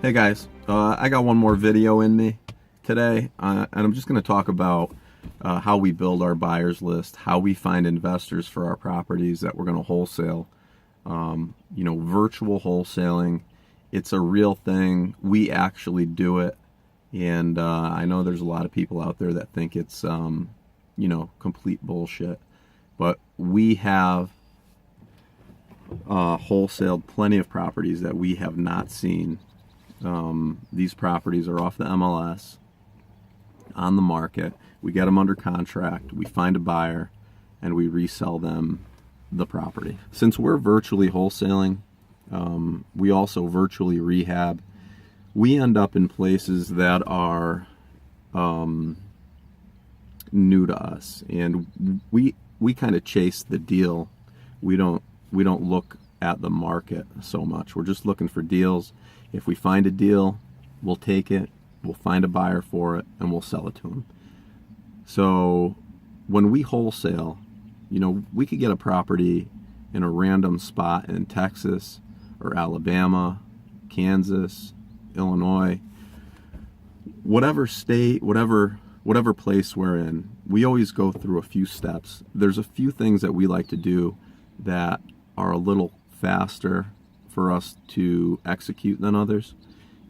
Hey guys, I got one more video in me today, and I'm just going to talk about how we build our buyers list, how we find investors for our properties that we're going to wholesale. Virtual wholesaling, it's a real thing. We actually do it, and I know there's a lot of people out there that think it's, complete bullshit, but we have wholesaled plenty of properties that we have not seen. These properties are off the MLS, on the market. We get them under contract, we find a buyer, and we resell them the property. Since we're virtually wholesaling, we also virtually rehab. We end up in places that are new to us, and we kind of chase the deal. We don't look at the market so much. We're just looking for deals. If we find a deal, we'll take it, we'll find a buyer for it, and we'll sell it to them. So when we wholesale, we could get a property in a random spot in Texas or Alabama, Kansas, Illinois, whatever state, whatever place we're in. We always go through a few steps. There's a few things that we like to do that are a little faster for us to execute than others.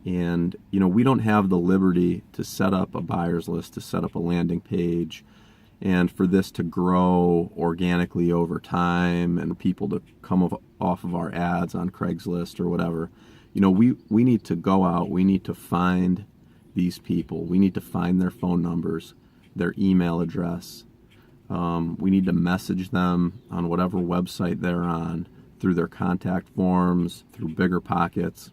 And we don't have the liberty to set up a buyer's list, to set up a landing page, and for this to grow organically over time and people to come off of our ads on Craigslist or whatever. We need to go out, we need to find these people, we need to find their phone numbers, their email address. We need to message them on whatever website they're on, through their contact forms, through BiggerPockets,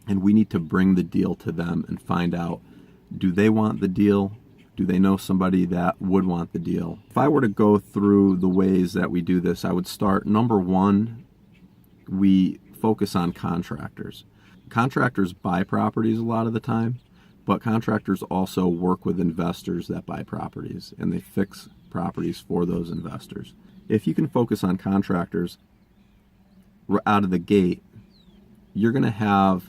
and we need to bring the deal to them and find out, do they want the deal? Do they know somebody that would want the deal? If I were to go through the ways that we do this, I would start, number one, we focus on contractors. Contractors buy properties a lot of the time, but contractors also work with investors that buy properties, and they fix properties for those investors. If you can focus on contractors out of the gate, you're going to have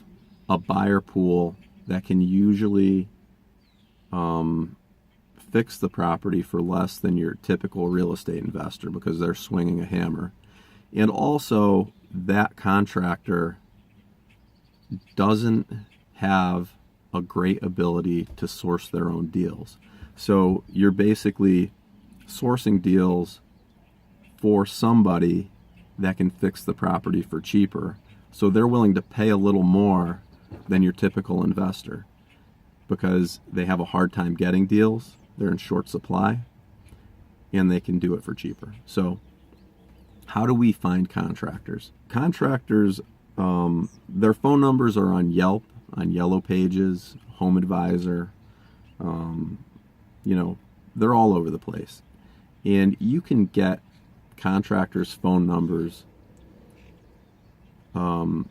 a buyer pool that can usually fix the property for less than your typical real estate investor because they're swinging a hammer. And also, that contractor doesn't have a great ability to source their own deals. So you're basically sourcing deals for somebody that can fix the property for cheaper. So they're willing to pay a little more than your typical investor because they have a hard time getting deals, they're in short supply, and they can do it for cheaper. So how do we find contractors? Contractors, their phone numbers are on Yelp, on Yellow Pages, Home Advisor, they're all over the place. And you can get contractors' phone numbers in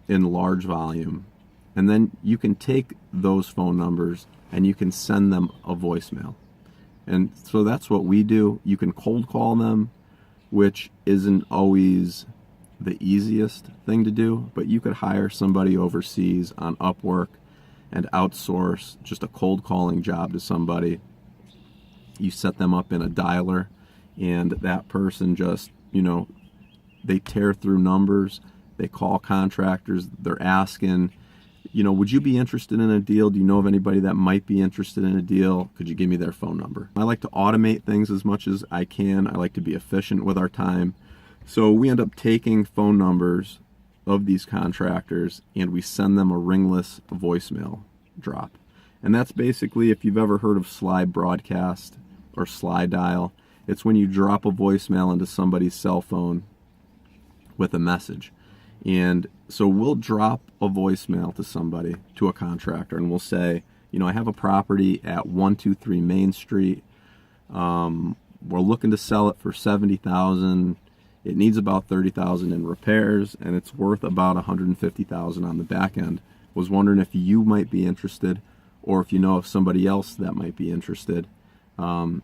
large volume, and then you can take those phone numbers and you can send them a voicemail. And so that's what we do. You can cold call them, which isn't always the easiest thing to do, but you could hire somebody overseas on Upwork and outsource just a cold calling job to somebody. You set them up in a dialer, and that person just, they tear through numbers, they call contractors, they're asking, would you be interested in a deal? Do you know of anybody that might be interested in a deal? Could you give me their phone number? I like to automate things as much as I can. I like to be efficient with our time. So we end up taking phone numbers of these contractors and we send them a ringless voicemail drop. And that's basically, if you've ever heard of slide broadcast or slide dial, it's when you drop a voicemail into somebody's cell phone with a message. And so we'll drop a voicemail to somebody, to a contractor, and we'll say, I have a property at 123 Main Street. We're looking to sell it for $70,000. It needs about $30,000 in repairs, and it's worth about $150,000 on the back end. Was wondering if you might be interested, or if you know of somebody else that might be interested.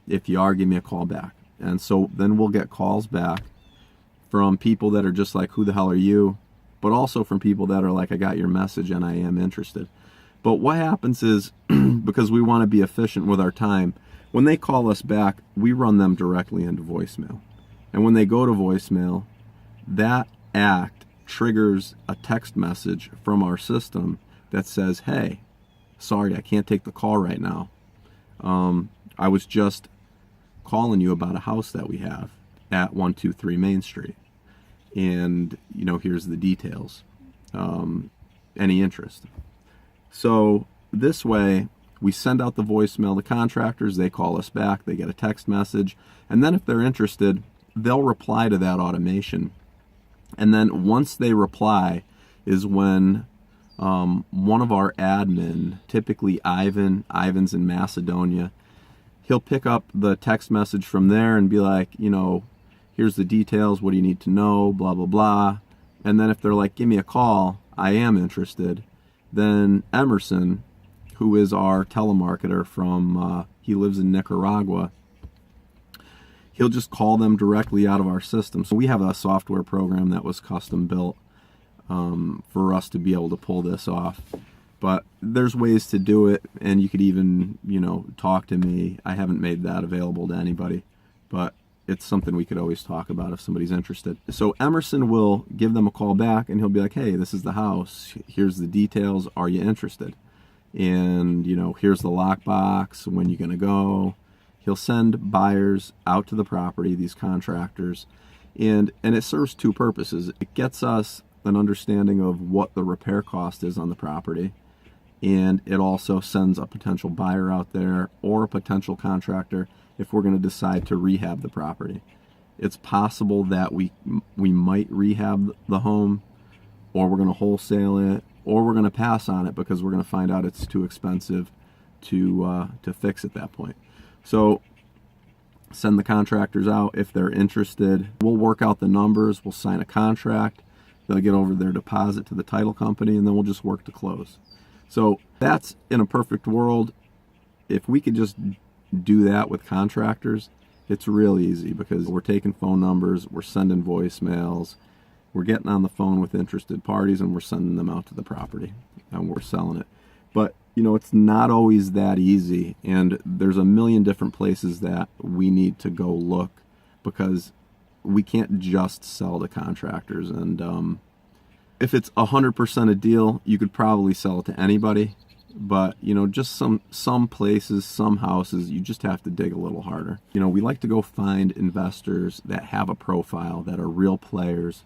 If you are, give me a call back. And so then we'll get calls back from people that are just like, who the hell are you? but also from people that are like, I got your message and I am interested. But what happens is, because we want to be efficient with our time, when they call us back, we run them directly into voicemail. And when they go to voicemail, that act triggers a text message from our system that says, hey, sorry, I can't take the call right now. I was just calling you about a house that we have at 123 Main Street. And, here's the details. Any interest? So this way, we send out the voicemail to contractors, they call us back, they get a text message, and then if they're interested, they'll reply to that automation. And then once they reply is when one of our admin, typically Ivan's in Macedonia, he'll pick up the text message from there and be like, here's the details, what do you need to know, blah, blah, blah. And then if they're like, give me a call, I am interested, then Emerson, who is our telemarketer from, he lives in Nicaragua, he'll just call them directly out of our system. So we have a software program that was custom built for us to be able to pull this off. But there's ways to do it, and you could even, talk to me. I haven't made that available to anybody, but it's something we could always talk about if somebody's interested. So Emerson will give them a call back, and he'll be like, hey, this is the house. Here's the details. Are you interested? And, here's the lockbox. When you going to go? He'll send buyers out to the property, these contractors, and it serves two purposes. It gets us an understanding of what the repair cost is on the property, and it also sends a potential buyer out there or a potential contractor if we're going to decide to rehab the property. It's possible that we might rehab the home, or we're going to wholesale it, or we're going to pass on it because we're going to find out it's too expensive to fix at that point. So send the contractors out if they're interested. We'll work out the numbers. We'll sign a contract. They'll get over their deposit to the title company, and then we'll just work to close. So that's in a perfect world. If we could just do that with contractors, it's real easy because we're taking phone numbers, we're sending voicemails, we're getting on the phone with interested parties, and we're sending them out to the property, and we're selling it. But, it's not always that easy, and there's a million different places that we need to go look because we can't just sell to contractors. And if it's 100% a deal, you could probably sell it to anybody. But, just some places, some houses, you just have to dig a little harder. We like to go find investors that have a profile, that are real players,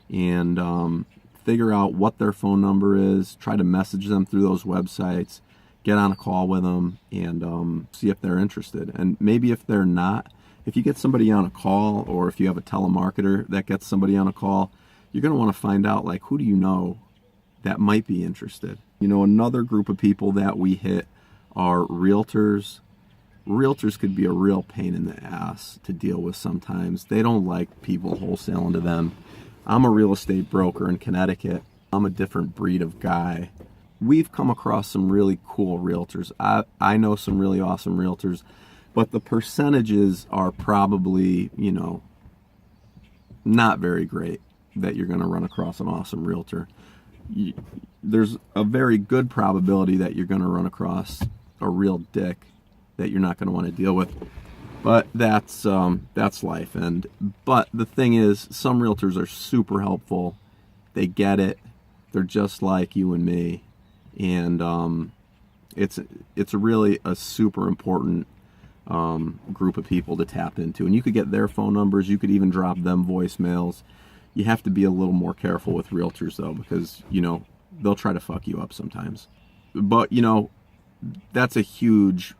and figure out what their phone number is, try to message them through those websites, get on a call with them, and see if they're interested. And maybe if they're not, if you get somebody on a call, or if you have a telemarketer that gets somebody on a call, you're going to want to find out, like, who do you know that might be interested? Another group of people that we hit are realtors. Realtors could be a real pain in the ass to deal with sometimes. They don't like people wholesaling to them. I'm a real estate broker in Connecticut. I'm a different breed of guy. We've come across some really cool realtors. I know some really awesome realtors, but the percentages are probably, not very great that you're going to run across an awesome realtor. There's a very good probability that you're going to run across a real dick that you're not going to want to deal with. But that's life. But the thing is, some realtors are super helpful. They get it. They're just like you and me, and it's really a super important group of people to tap into. And you could get their phone numbers. You could even drop them voicemails. You have to be a little more careful with realtors, though, because, they'll try to fuck you up sometimes. But, that's a huge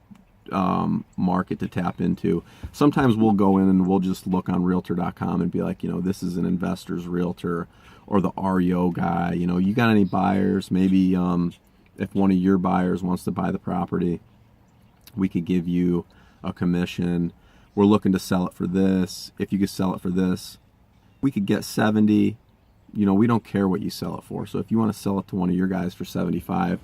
market to tap into. Sometimes we'll go in and we'll just look on realtor.com and be like, this is an investor's realtor, or the REO guy. You got any buyers? Maybe if one of your buyers wants to buy the property, we could give you a commission. We're looking to sell it for this. If you could sell it for this, we could get 70. We don't care what you sell it for. So if you want to sell it to one of your guys for 75,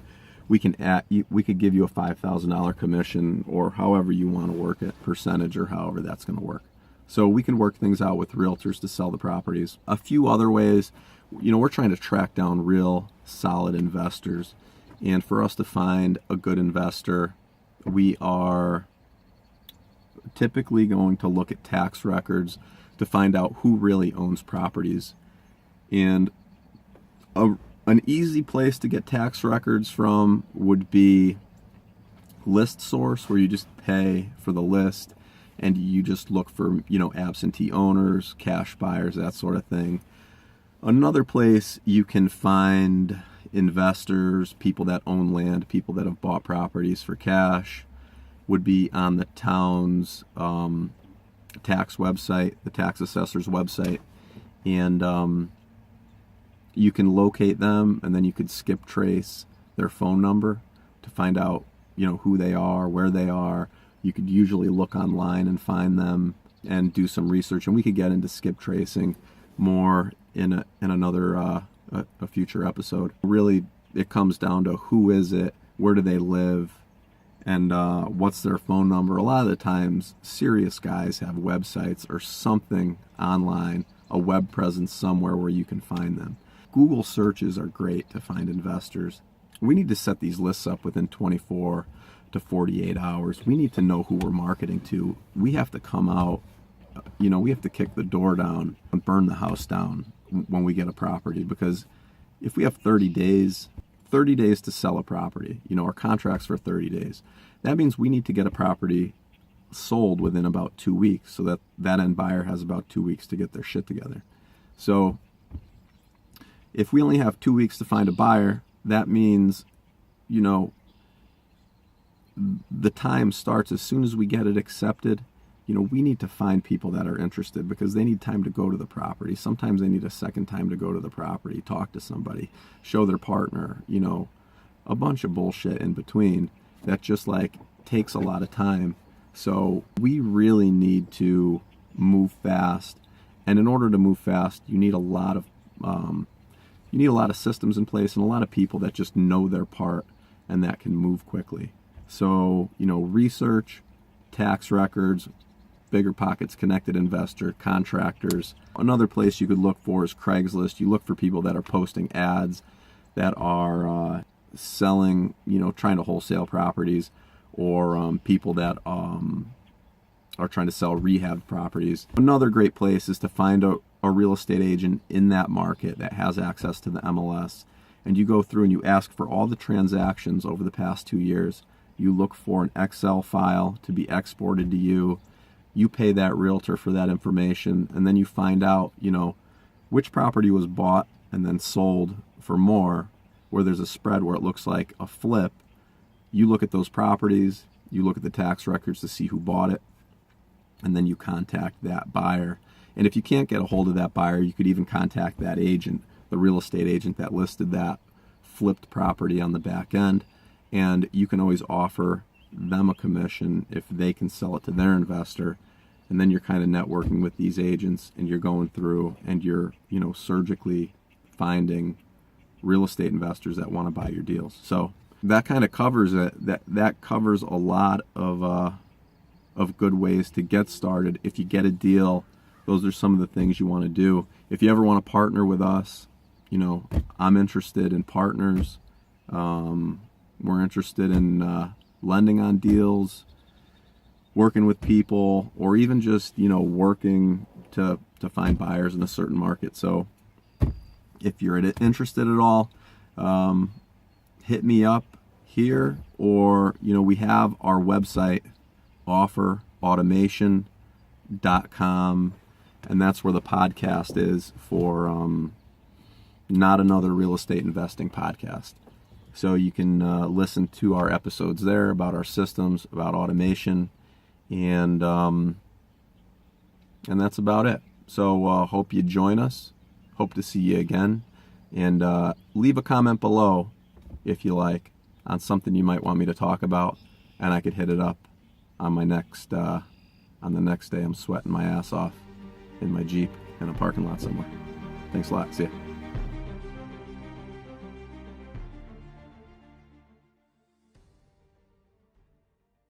we could give you a $5,000 commission, or however you want to work it, percentage, or however that's going to work. So we can work things out with realtors to sell the properties. A few other ways, we're trying to track down real solid investors. And for us to find a good investor, we are typically going to look at tax records to find out who really owns properties. And an easy place to get tax records from would be List Source, where you just pay for the list and you just look for, absentee owners, cash buyers, that sort of thing. Another place you can find investors, people that own land, people that have bought properties for cash, would be on the town's tax website, the tax assessor's website. And you can locate them, and then you could skip trace their phone number to find out, who they are, where they are. You could usually look online and find them and do some research, and we could get into skip tracing more in another a future episode. Really, it comes down to who is it, where do they live, and what's their phone number. A lot of the times, serious guys have websites or something online, a web presence somewhere where you can find them. Google searches are great to find investors. We need to set these lists up within 24 to 48 hours. We need to know who we're marketing to. We have to come out, we have to kick the door down and burn the house down when we get a property, because if we have 30 days to sell a property, our contract's for 30 days, that means we need to get a property sold within about 2 weeks, so that end buyer has about 2 weeks to get their shit together. So if we only have 2 weeks to find a buyer, that means, the time starts as soon as we get it accepted. We need to find people that are interested, because they need time to go to the property. Sometimes they need a second time to go to the property, talk to somebody, show their partner, a bunch of bullshit in between that just takes a lot of time. So we really need to move fast. And in order to move fast, you need a lot of systems in place and a lot of people that just know their part and that can move quickly. So, research, tax records, BiggerPockets, Connected Investor, contractors. Another place you could look for is Craigslist. You look for people that are posting ads that are selling, trying to wholesale properties, or people that are trying to sell rehab properties. Another great place is to find a real estate agent in that market that has access to the MLS. And you go through and you ask for all the transactions over the past 2 years. You look for an Excel file to be exported to you. You pay that realtor for that information, and then you find out, which property was bought and then sold for more, where there's a spread where it looks like a flip. You look at those properties, you look at the tax records to see who bought it, and then you contact that buyer. And if you can't get a hold of that buyer, you could even contact that agent, the real estate agent that listed that flipped property on the back end. And you can always offer them a commission if they can sell it to their investor. And then you're kind of networking with these agents, and you're going through and you're, surgically finding real estate investors that want to buy your deals. So that kind of covers it. That covers a lot of good ways to get started. If you get a deal, those are some of the things you want to do. If you ever want to partner with us, I'm interested in partners. We're interested in lending on deals, working with people, or even just, working to find buyers in a certain market. So if you're interested at all, hit me up here, or, we have our website, offerautomation.com, and that's where the podcast is for Not Another Real Estate Investing Podcast. So you can listen to our episodes there about our systems, about automation, and that's about it. So hope you join us. Hope to see you again. And leave a comment below, if you like, on something you might want me to talk about, and I could hit it up on my next on the next day I'm sweating my ass off in my Jeep in a parking lot somewhere. Thanks a lot. See ya.